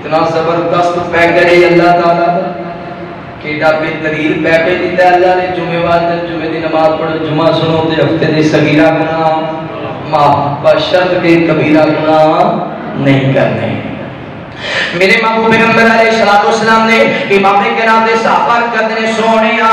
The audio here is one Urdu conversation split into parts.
اتنا زبردست پیکج اللہ تعالیٰ کیڑا بہترین پیکج دیتا ہے اللہ نے. جمعے والے جمعے دی نماز پڑھو, جمعہ سنو تے ہفتے دے صغیرہ گناہ معاف, بشرط کے کبیرہ گناہ نہیں کرنے. میرے محبوب پیغمبر علیہ السلام نے امام کرام دے صحابہ کہتے سونیا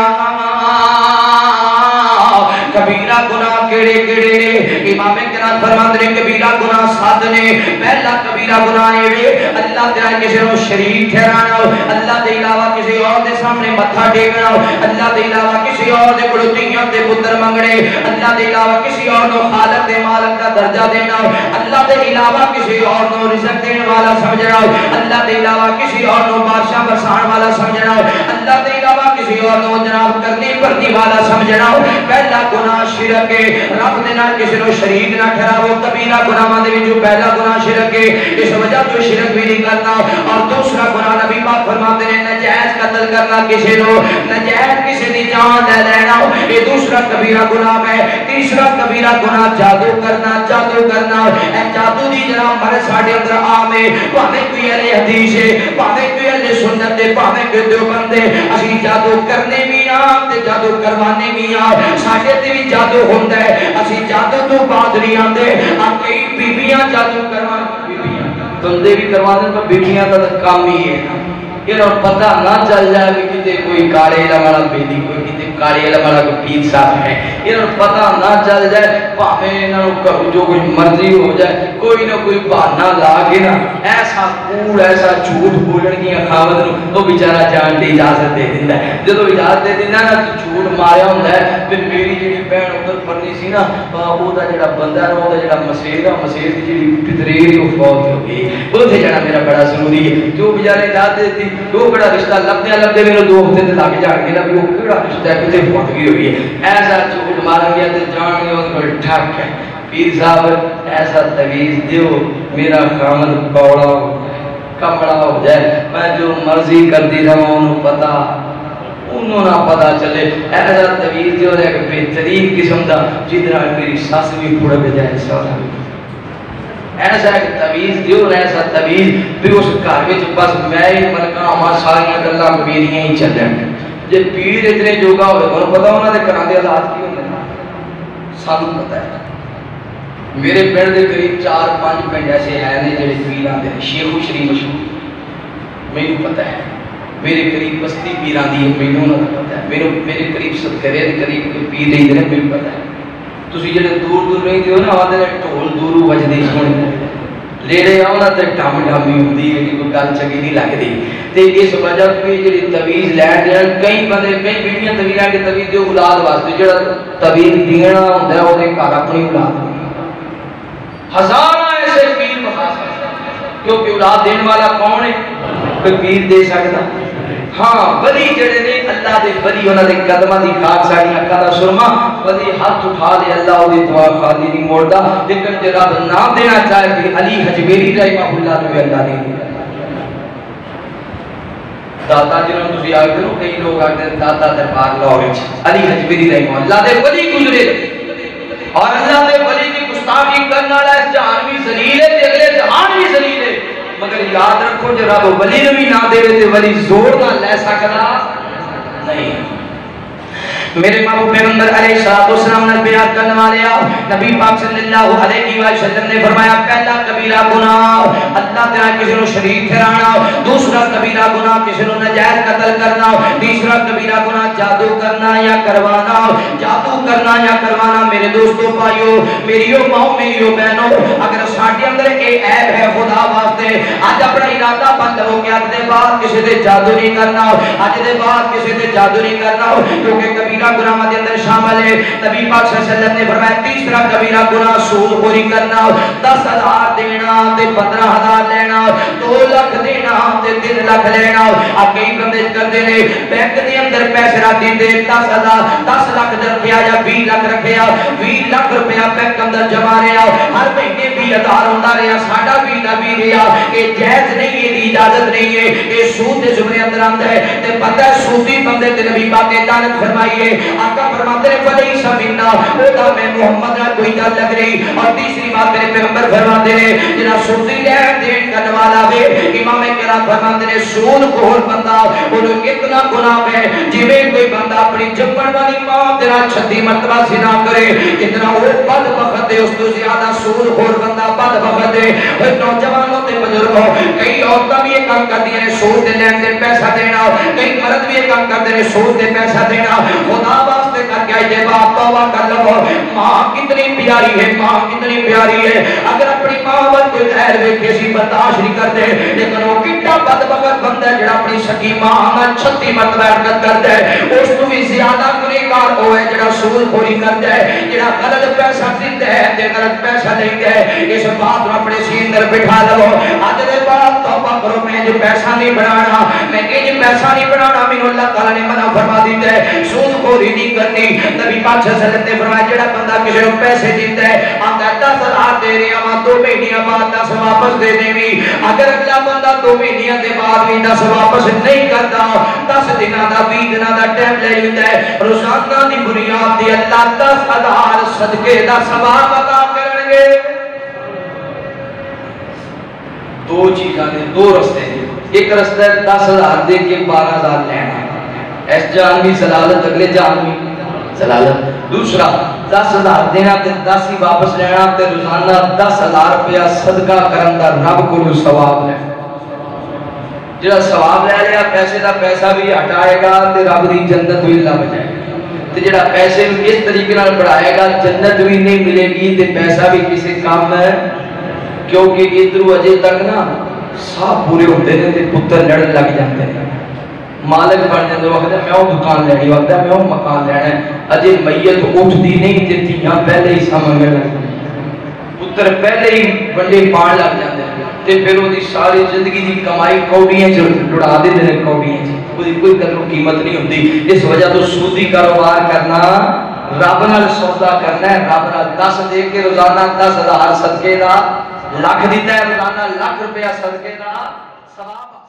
کبیرہ گناہ کیڑے کیڑے نے. امام کرام فرماتے ہیں کبیرہ گناہ 7 نے. پہلا کبیرہ گناہ ہے اللہ تعالی کسی کو شریک ٹھہرانا, اللہ کے علاوہ کسی اور کے سامنے متھا ٹیکنا, اللہ کے علاوہ کسی اور کے کولوں دھیاں تے پتر منگنے, اللہ کے علاوہ کسی اور کو خالق تے مالک کا درجہ دینا, اللہ کے علاوہ کسی اور کو رزق دینے والا سمجھنا, اللہ کے علاوہ کسی اور کو بادشاہ برسان والا سمجھنا, اللہ کے علاوہ کسی اور کو جناب کرنی بھرنی والا سمجھنا. پہلا گناہ شرک ہے, رب دے نال کسی نو شریک نہ ٹھہراؤ. کبیرہ گناہاں دے وچوں پہلا گناہ شرک ہے, اس وجہ تو شرک بھی نہیں کرنا. اور دوسرا گناہ نبی پاک فرماتے ہیں ناجائز قتل کرنا, کسی نو ناجائز کسی دی جان لے لینا, یہ دوسرا کبیرہ گناہ ہے. تیسرا کبیرہ گناہ جادو کرنا. جادو کرنا اے جادو دی جناب مرض ساڈے اندر عام ہے, بھاویں کوئی اہل حدیث ہے, بھاویں کوئی اہل سنت ہے, بھاویں کوئی دیوبند ہے, اسی جادو کرنے بھی آں تے جادو کروانے بھی آں. ساڈے تے بھی جادو ہوندا ہے, اسی جادو تو بعد نہیں آندے. آ کئی بیبیاں جادو کروان, بیبیاں بندے بھی کروانے پر بیبیاں دا کام ہی ہے نا. یہ پتہ نہ چل جائے کہ کتے کوئی کاڑے علم والا بیدی, کوئی کتے کاڑے علم والا کوئی پیر صاحب ہے. یہ پتہ نہ چل جائے, پاویں انہوں جو کوئی مرضی ہو جائے, کوئی نہ کوئی بہانہ لا کے نا ایسا کوڑ ایسا جھوٹ بولن کی خاوند نو وہ بیچارہ جان دی اجازت دے دیندا ہے. جدوں اجازت دے دیندا نا تو جھوٹ ماریا ہوندا ہے. تے میری جڑی بہن ادھر پڑھنی سی نا, او دا جڑا بندہ ہے, او دا جڑا مسیر ہے, مسیر دی جڑی پتریر او فوت ہو گئی. اوتھے جانا میرا بڑا ضروری ہے. جو بیچارے اجازت دیتی وہ بڑا رشتہ لبدے لبدے میرے 2 ہفتے تے لگ جان گے نا, وہ کیڑا رشتہ ہے کتے پھٹ گئی ہوئی ہے. ایسا جھوٹ مارن گیا تے جان گیا اودے کول ٹھک ہے. پیر صاحب ایسا تویز دیو میرا خامد کوڑا کمڑا ہو جائے, میں جو مرضی کرتی رہا انہوں پتا انہوں نہ پتا چلے. ایسا تویز دیو ایک بہترین قسم دا جدرا میری ساس بھی پھوڑ پہ جائے سونا. ایسا ایک تویز دیو, ایسا تویز بھی اس گھر وچ بس میں ہی ملکاں ہمارا ساریاں گلاں میریاں ہی چلن. جے پیر اتنے جوگا ہوئے انہوں پتا انہوں نے کراں دے حالات کی ہوندے سانو پتہ ہے. میرے پنڈ دے قریب 4-5 پنڈ ایسے ہیں نے جڑے پیراں دے شیخ و شریف مشہور, مینوں پتہ ہے. میرے قریب بستی پیراں دی مینوں نہ پتہ ہے. میرے قریب ستکرے دے قریب کوئی پیر نہیں دے مینوں پتہ ہے. تسی جڑے دور دور رہندے ہو نا, آدھے ڈھول دوروں وجدے سونے لیڑے آؤ نا تے ڈھم ڈھامی ہوندی ہے کہ کوئی گل چنگی نہیں لگدی. تے اس وجہ تو جڑی تویز لین دین کئی بندے کئی بیویاں تویزاں کے تویز دیو اولاد واسطے, جڑا تویز دینا ہوندا ہے او دے گھر اپنی اولاد ہزاراں ایسے پیر بخا سکتا, کیونکہ اولاد دینے والا کون ہے؟ کوئی پیر دے سکتا. ہاں ولی جڑے نے اللہ دے ولی, انہاں دے قدماں دی خاک ساڈی اکھاں دا سرما, ولی ہاتھ اٹھا لے اللہ او دی دعا خالی نہیں موڑدا. لیکن جے رب نہ دینا چاہے کہ علی حجویری رحمہ اللہ نے اللہ نہیں دینا. داتا جنہوں نے تسی آگے ہو, کئی لوگ آگے داتا دربار لاہور وچ علی حجویری رحمہ اللہ دے ولی گزرے, اور اللہ دے ولی دی گستاخی کرنے والا اس جہان بھی ذلیل ہے تے اگلے جہان بھی ذلیل ہے. مگر یاد رکھو جو رب ولی نے بھی نہ دے تے ولی زور نہ لے سکتا نہیں. میرے محبوب پیغمبر علیہ السلام نے بیان کرنے والے نبی پاک صلی اللہ علیہ وسلم نے فرمایا پہلا کبیرہ گناہ اللہ تعالی کسی کو شریک ٹھہرانا, دوسرا کبیرہ گناہ کسی کو ناجائز قتل کرنا, تیسرا کبیرہ گناہ جادو کرنا یا کروانا. جادو کرنا یا کروانا میرے دوستو بھائیو, میریو ماؤں میریو بہنوں, اگر ساڈے اندر یہ عیب ہے خدا واسطے اج اپنا ارادہ بند ہو کے اج دے بعد کسی دے جادو نہیں کرنا, اج دے بعد کسی دے جادو نہیں کرنا, کیونکہ کبیرہ گناہ دے اندر شامل ہے. نبی پاک صلی اللہ علیہ وسلم نے فرمایا تیسرا کبیرہ گناہ سود خوری کرنا, 10,000 دینا تے 15,000 لینا, 2 لاکھ دینا تے 3 لاکھ لینا. اب کئی بندے کرتے نے بینک دے اندر پیسے رکھ دیندے 10,000 10 لاکھ رکھیا یا 20 لاکھ رکھیا, 20 لاکھ روپیہ بینک اندر جمع رہا, ہر مہینے 20,000 ہوندا رہا, ساڈا 20 دا 20 رہا. یہ جائز نہیں ہے, یہ اجازت نہیں ہے, یہ سود دے زمرے اندر آندا ہے. تے پتہ ہے سودی بندے تے نبی پاک نے لعنت فرمائی ہے. آقا فرماتے ہیں فلیس منا, او دا میں محمد نہ کوئی گل لگ رہی. اور تیسری بات میرے پیغمبر فرماتے ہیں جنہاں سودی لین دین کرنے والا وے, امام جڑا فرماندے نے سود خور بندہ انہوں اتنا گناہ ہے جویں کوئی بندہ اپنی جمن والی ماں تیرا 36 مرتبہ زنا کرے اتنا وہ بدبخت ہے، اس تو زیادہ سود خور بندہ بدبخت ہے۔ نوجوانوں تے بزرگوں کئی عورتیں بھی یہ کام کرتی ہیں سود دے لین دین پیسہ دینا، کئی مرد بھی یہ کام کرتے ہیں سود دے پیسہ دینا۔ خدا واسطے کر کے آئیے باپ توبہ کر لو، ماں کتنی پیاری ہے، ماں کتنی پیاری ہے، اگر اپنی ماں پر کوئی غیر ویکھے سی برداشت نہیں کرتے، لیکن وہ کتنا بدبخت بندہ ہے جڑا اپنی سکی ماں نال 36 مرتبہ حرکت کرتا ہے، اس تو بھی زیادہ گنہگار وہ ہے جڑا سود خوری کرتا ہے، جڑا غلط پیسہ دیتا ہے تے غلط پیسہ دیندا ہے۔ اس بات کو اپنے سینے اندر بٹھا لو، اج دے بعد توبہ کرو، میں جو پیسہ نہیں بنانا، میں یہ پیسہ نہیں بنانا، مینوں اللہ تعالی نے منع فرما دیتا ہے، سود خوری نہیں کرنی۔ نبی پاک صلی اللہ علیہ وسلم نے فرمایا جڑا بندہ کسی کو پیسے دیتا ہے آندا 10,000 دے رہا ہاں 2 مہینے بعد 10 واپس دے دیوی، اگر اگلا بندہ 2 مہینے دے بعد بھی 10 واپس نہیں کرتا 10 دنوں دا 20 دنوں دا ٹائم لے لیتا ہے، روزانہ دی بنیاد تے اللہ 10,000 صدقے دا ثواب عطا کرن گے۔ دو چیزاں نے، دو رستے نے، ایک رستہ ہے 10,000 دے کے 12,000 لینا، اس جان بھی ضلالت اگلے جان بھی ضلالت۔ دوسرا 10,000 دینا تے 10 ہی واپس لینا تے روزانہ 10,000 روپیہ صدقہ کرن دا رب کو ثواب ہے۔ جڑا ثواب لے لیا پیسے دا پیسہ بھی ہٹائے گا تے رب دی جنت بھی لب جائے گا، تے جڑا پیسے اس طریقے نال بڑھائے گا جنت بھی نہیں ملے گی تے پیسہ بھی کسی کام ہے، کیونکہ ادھر اجے تک نا سب پورے ہوتے ہیں تے پتر لڑن لگ جاتے ہیں، مالک بن جاتے وقت ہے میں وہ دکان لینی، وقت ہے میں وہ مکان لینا ہے، اجے میت اٹھتی نہیں تے تیاں پہلے ہی سامنے لگ جاتے پتر پہلے ہی بڑے پان لگ جاتے ہیں تے پھر وہ ساری زندگی دی کمائی کوڑیاں چ لڑا دیتے ہیں، کوڑیاں چ کوئی قدر و قیمت نہیں ہوتی۔ اس وجہ تو سودی کاروبار کرنا، رب نال سودا کرنا ہے، رب نال 10 دے کے روزانہ 10,000 صدقے دا لکھ دیتا ہے، روزانہ 1,00,000 روپیہ صدقے دا ثواب